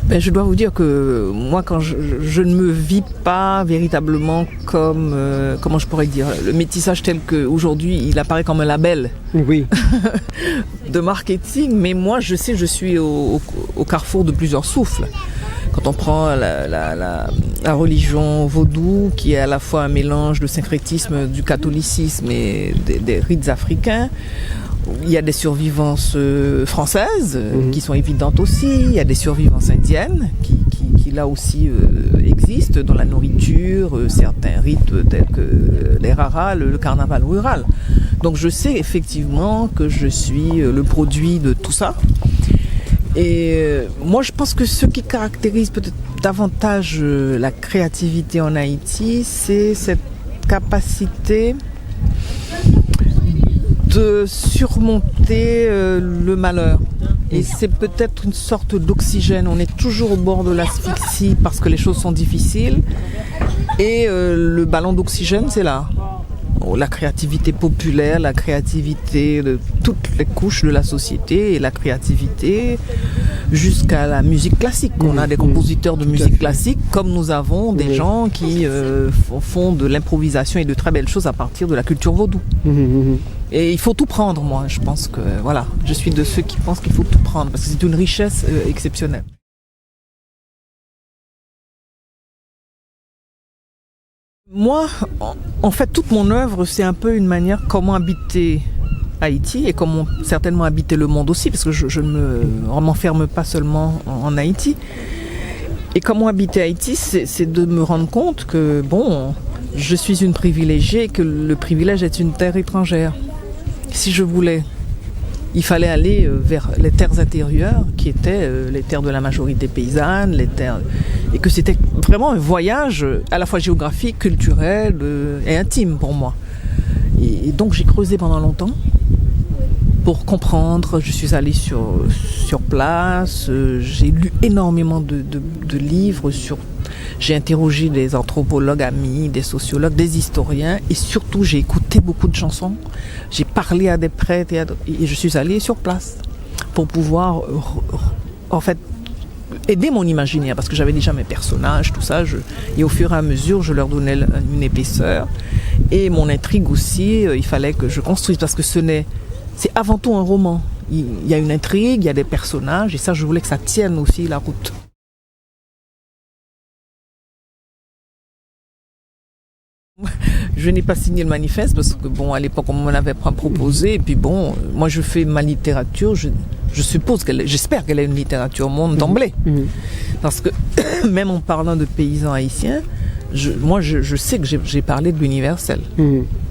Ben, je dois vous dire que moi, quand je ne me vis pas véritablement comme, comment je pourrais dire, le métissage tel qu'aujourd'hui il apparaît comme un label Oui. de marketing, mais moi je sais, je suis au carrefour de plusieurs souffles. Quand on prend la religion vaudou, qui est à la fois un mélange de syncrétisme du catholicisme et des rites africains, il y a des survivances françaises qui sont évidentes aussi, il y a des survivances indiennes qui là aussi existent dans la nourriture, certains rites tels que les raras, le carnaval rural. Donc je sais effectivement que je suis le produit de tout ça. Et moi je pense que ce qui caractérise peut-être davantage la créativité en Haïti, c'est cette capacité de surmonter le malheur. Et c'est peut-être une sorte d'oxygène. On est toujours au bord de l'asphyxie parce que les choses sont difficiles. Et le ballon d'oxygène, c'est là. La créativité populaire, la créativité de toutes les couches de la société et la créativité jusqu'à la musique classique. On a des compositeurs de musique classique comme nous avons des gens qui font de l'improvisation et de très belles choses à partir de la culture vaudou. Et il faut tout prendre, moi. Je pense que, voilà, je suis de ceux qui pensent qu'il faut tout prendre parce que c'est une richesse exceptionnelle. Moi, en fait, toute mon œuvre, c'est un peu une manière comment habiter Haïti et comment certainement habiter le monde aussi, parce que je ne m'enferme pas seulement en Haïti. Et comment habiter Haïti, c'est de me rendre compte que, bon, je suis une privilégiée et que le privilège est une terre étrangère. Si je voulais, il fallait aller vers les terres intérieures, qui étaient les terres de la majorité paysanne, les terres, et que c'était vraiment un voyage à la fois géographique, culturel et intime pour moi. Et donc j'ai creusé pendant longtemps pour comprendre. Je suis allée sur place, j'ai lu énormément de livres j'ai interrogé des anthropologues amis, des sociologues, des historiens et surtout j'ai écouté beaucoup de chansons. J'ai parlé à des prêtres et je suis allée sur place pour pouvoir en fait aider mon imaginaire parce que j'avais déjà mes personnages, tout ça. Et au fur et à mesure, je leur donnais une épaisseur et mon intrigue aussi. Il fallait que je construise parce que c'est avant tout un roman. Il y a une intrigue, il y a des personnages et ça, je voulais que ça tienne aussi la route. Je n'ai pas signé le manifeste parce que bon, à l'époque on m'en avait pas proposé et puis bon, moi je fais ma littérature, j'espère qu'elle a une littérature monde d'emblée. Parce que même en parlant de paysans haïtiens, je sais que j'ai parlé de l'universel.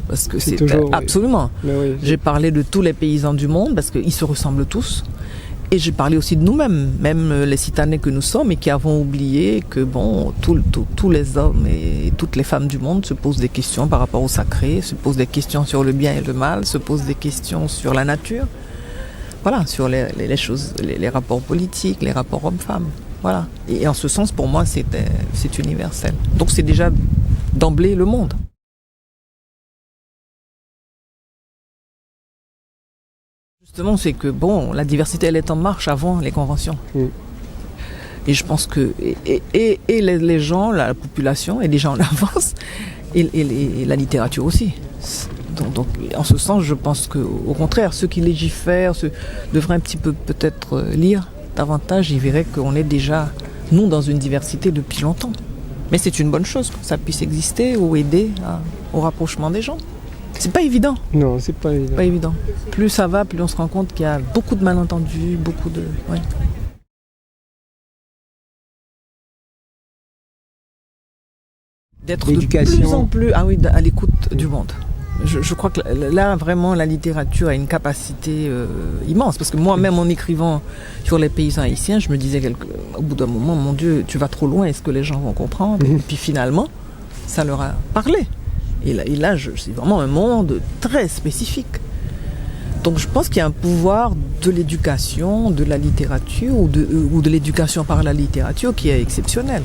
Parce que c'est toujours, absolument. Oui. J'ai parlé de tous les paysans du monde parce qu'ils se ressemblent tous. Et j'ai parlé aussi de nous-mêmes, même les Citanais que nous sommes et qui avons oublié que bon, tous les hommes et toutes les femmes du monde se posent des questions par rapport au sacré, se posent des questions sur le bien et le mal, se posent des questions sur la nature, voilà, sur les choses, les rapports politiques, les rapports hommes-femmes, voilà. Et en ce sens, pour moi, c'est universel. Donc c'est déjà d'emblée le monde. Justement, c'est que bon, la diversité, elle est en marche avant les conventions. Et je pense que les gens, la population est déjà en avance, et la littérature aussi. Donc, en ce sens, je pense qu'au contraire, ceux qui légifèrent devraient un petit peu peut-être lire davantage. Ils verraient qu'on est déjà, nous, dans une diversité depuis longtemps. Mais c'est une bonne chose que ça puisse exister ou aider au rapprochement des gens. C'est pas évident. Non, c'est pas évident. Pas évident. Plus ça va, plus on se rend compte qu'il y a beaucoup de malentendus, beaucoup de... Ouais. D'être de plus en plus à l'écoute du monde. Je crois que là, vraiment, la littérature a une capacité immense. Parce que moi-même, en écrivant sur les paysans haïtiens, je me disais au bout d'un moment, mon Dieu, tu vas trop loin, est-ce que les gens vont comprendre ? Et puis finalement, ça leur a parlé. Et là, c'est vraiment un monde très spécifique. Donc je pense qu'il y a un pouvoir de l'éducation, de la littérature ou de l'éducation par la littérature qui est exceptionnel.